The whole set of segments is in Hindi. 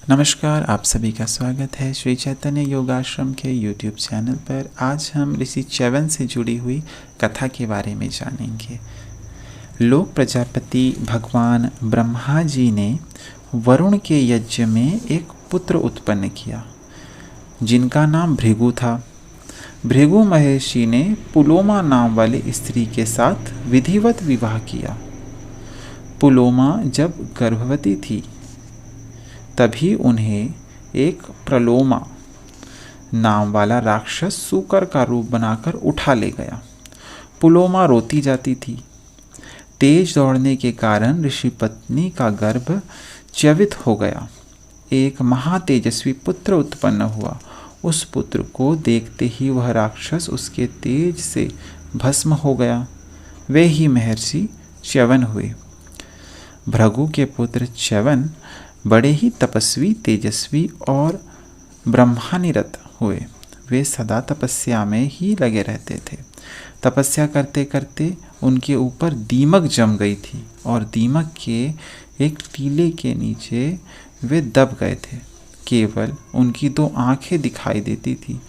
नमस्कार, आप सभी का स्वागत है श्री चैतन्य योगाश्रम के YouTube चैनल पर। आज हम ऋषि च्यवन से जुड़ी हुई कथा के बारे में जानेंगे। लोक प्रजापति भगवान ब्रह्मा जी ने वरुण के यज्ञ में एक पुत्र उत्पन्न किया जिनका नाम भृगु था। भृगु महर्षि ने पुलोमा नाम वाली स्त्री के साथ विधिवत विवाह किया। पुलोमा जब गर्भवती थी तभी उन्हें एक प्रलोमा नाम वाला राक्षस सूकर का रूप बनाकर उठा ले गया। पुलोमा रोती जाती थी। तेज दौड़ने के कारण ऋषि पत्नी का गर्भ च्यवित हो गया। एक महातेजस्वी पुत्र उत्पन्न हुआ। उस पुत्र को देखते ही वह राक्षस उसके तेज से भस्म हो गया। वे ही महर्षि च्यवन हुए। भृगु के पुत्र च्यवन बड़े ही तपस्वी, तेजस्वी और ब्रह्मानिरत हुए। वे सदा तपस्या में ही लगे रहते थे। तपस्या करते करते उनके ऊपर दीमक जम गई थी और दीमक के एक टीले के नीचे वे दब गए थे। केवल उनकी 2 आंखें दिखाई देती थी।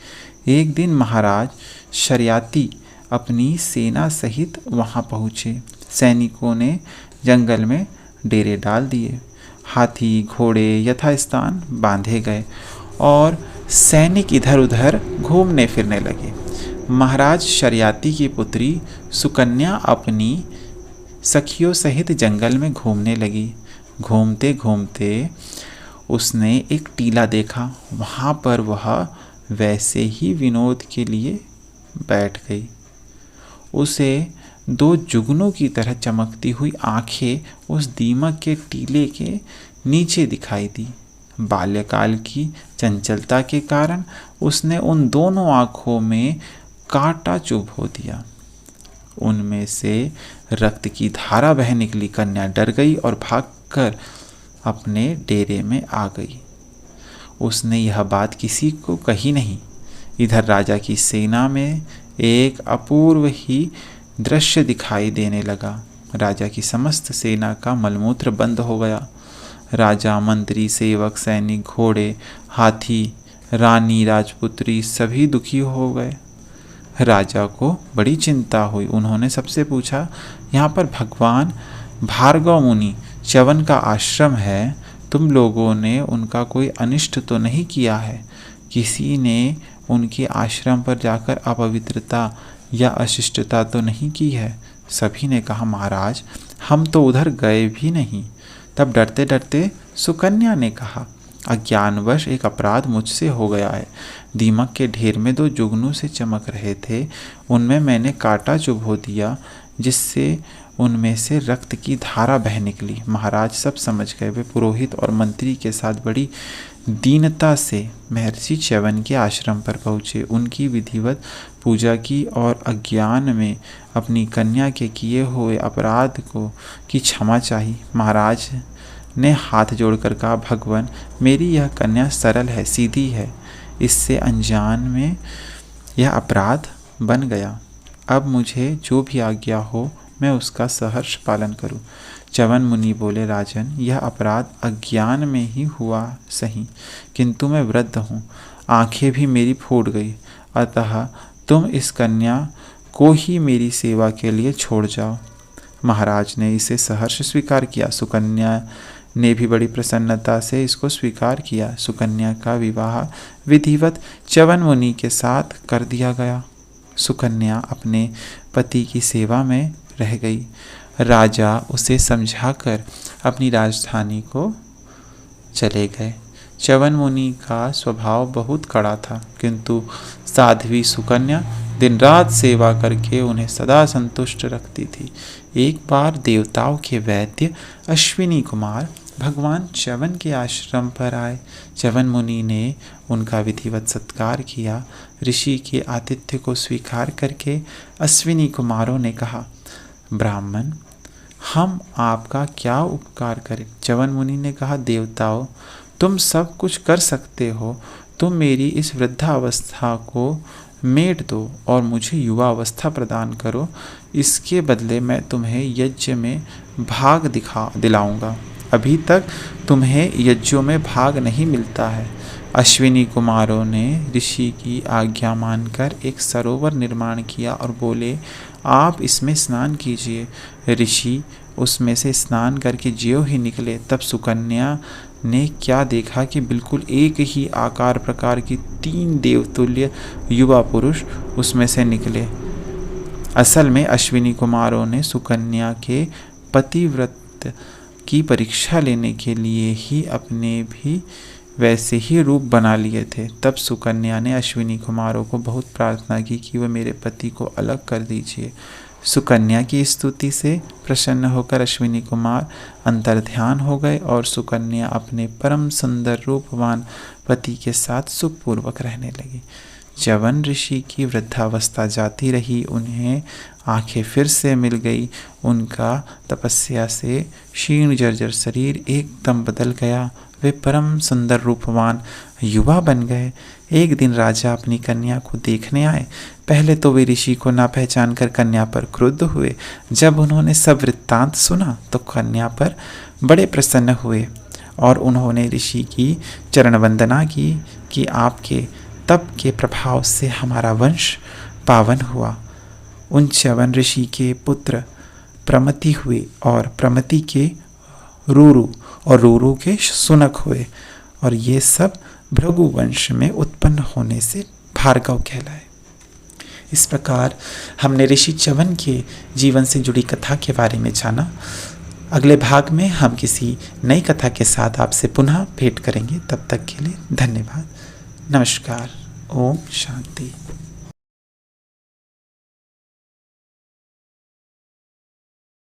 एक दिन महाराज शर्याती अपनी सेना सहित वहां पहुँचे। सैनिकों ने जंगल में डेरे डाल दिए। हाथी घोड़े यथास्थान बांधे गए और सैनिक इधर उधर घूमने फिरने लगे। महाराज शर्याती की पुत्री सुकन्या अपनी सखियों सहित जंगल में घूमने लगी। घूमते घूमते उसने एक टीला देखा। वहाँ पर वह वैसे ही विनोद के लिए बैठ गई। उसे 2 जुगनों की तरह चमकती हुई आंखें उस दीमक के टीले के नीचे दिखाई दी। बाल्यकाल की चंचलता के कारण उसने उन दोनों आंखों में कांटा चुभो दिया। उनमें से रक्त की धारा बह निकली। कन्या डर गई और भागकर अपने डेरे में आ गई। उसने यह बात किसी को कही नहीं। इधर राजा की सेना में एक अपूर्व ही दृश्य दिखाई देने लगा। राजा की समस्त सेना का मलमूत्र बंद हो गया। राजा, मंत्री, सेवक, सैनिक, घोड़े, हाथी, रानी, राजपुत्री सभी दुखी हो गए। राजा को बड़ी चिंता हुई। उन्होंने सबसे पूछा, यहाँ पर भगवान भार्गव मुनि च्यवन का आश्रम है। तुम लोगों ने उनका कोई अनिष्ट तो नहीं किया है? किसी ने उनके आश्रम पर जाकर अपवित्रता या अशिष्टता तो नहीं की है? सभी ने कहा, महाराज हम तो उधर गए भी नहीं। तब डरते डरते सुकन्या ने कहा, अज्ञानवश एक अपराध मुझसे हो गया है। दीमक के ढेर में 2 जुगनू से चमक रहे थे। उनमें मैंने कांटा चुभो दिया जिससे उनमें से रक्त की धारा बह निकली। महाराज सब समझ गए। वे पुरोहित और मंत्री के साथ बड़ी दीनता से महर्षि च्यवन के आश्रम पर पहुँचे। उनकी विधिवत पूजा की और अज्ञान में अपनी कन्या के किए हुए अपराध को की क्षमा चाही। महाराज ने हाथ जोड़कर कहा, भगवान मेरी यह कन्या सरल है, सीधी है। इससे अनजान में यह अपराध बन गया। अब मुझे जो भी आज्ञा हो मैं उसका सहर्ष पालन करूं। च्यवन मुनि बोले, राजन यह अपराध अज्ञान में ही हुआ सही, किंतु मैं वृद्ध हूँ, आंखें भी मेरी फूट गई। अतः तुम इस कन्या को ही मेरी सेवा के लिए छोड़ जाओ। महाराज ने इसे सहर्ष स्वीकार किया। सुकन्या ने भी बड़ी प्रसन्नता से इसको स्वीकार किया। सुकन्या का विवाह विधिवत च्यवन मुनि के साथ कर दिया गया। सुकन्या अपने पति की सेवा में रह गई। राजा उसे समझाकर अपनी राजधानी को चले गए। च्यवन मुनि का स्वभाव बहुत कड़ा था, किंतु साध्वी सुकन्या दिन रात सेवा करके उन्हें सदा संतुष्ट रखती थी। एक बार देवताओं के वैद्य अश्विनी कुमार भगवान च्यवन के आश्रम पर आए। च्यवन मुनि ने उनका विधिवत सत्कार किया। ऋषि के आतिथ्य को स्वीकार करके अश्विनी कुमारों ने कहा, ब्राह्मण हम आपका क्या उपकार करें? च्यवन मुनि ने कहा, देवताओं तुम सब कुछ कर सकते हो। तुम मेरी इस वृद्धावस्था को मेट दो और मुझे युवा अवस्था प्रदान करो। इसके बदले मैं तुम्हें यज्ञ में भाग दिलाऊंगा। अभी तक तुम्हें यज्ञों में भाग नहीं मिलता है। अश्विनी कुमारों ने ऋषि की आज्ञा मानकर एक सरोवर निर्माण किया और बोले, आप इसमें स्नान कीजिए। ऋषि उसमें से स्नान करके ज्यों ही निकले, तब सुकन्या ने क्या देखा कि बिल्कुल एक ही आकार प्रकार की 3 देवतुल्य युवा पुरुष उसमें से निकले। असल में अश्विनी कुमारों ने सुकन्या के पतिव्रत की परीक्षा लेने के लिए ही अपने भी वैसे ही रूप बना लिए थे। तब सुकन्या ने अश्विनी कुमारों को बहुत प्रार्थना की कि वह मेरे पति को अलग कर दीजिए। सुकन्या की स्तुति से प्रसन्न होकर अश्विनी कुमार अंतर्ध्यान हो गए और सुकन्या अपने परम सुंदर रूपवान पति के साथ सुखपूर्वक रहने लगी। च्यवन ऋषि की वृद्धावस्था जाती रही, उन्हें आंखें फिर से मिल गई। उनका तपस्या से क्षीण जर्जर शरीर एकदम बदल गया। वे परम सुंदर रूपवान युवा बन गए। एक दिन राजा अपनी कन्या को देखने आए। पहले तो वे ऋषि को ना पहचान कर कन्या पर क्रुद्ध हुए। जब उन्होंने सब वृत्तांत सुना तो कन्या पर बड़े प्रसन्न हुए और उन्होंने ऋषि की चरण वंदना की कि आपके तप के प्रभाव से हमारा वंश पावन हुआ। उन च्यवन ऋषि के पुत्र प्रमति हुए और प्रमति के रूरु और रूरु के सुनक हुए और ये सब भृगु वंश में उत्पन्न होने से भार्गव कहलाए। इस प्रकार हमने ऋषि च्यवन के जीवन से जुड़ी कथा के बारे में जाना। अगले भाग में हम किसी नई कथा के साथ आपसे पुनः भेंट करेंगे। तब तक के लिए धन्यवाद। नमस्कार। ओम शांति।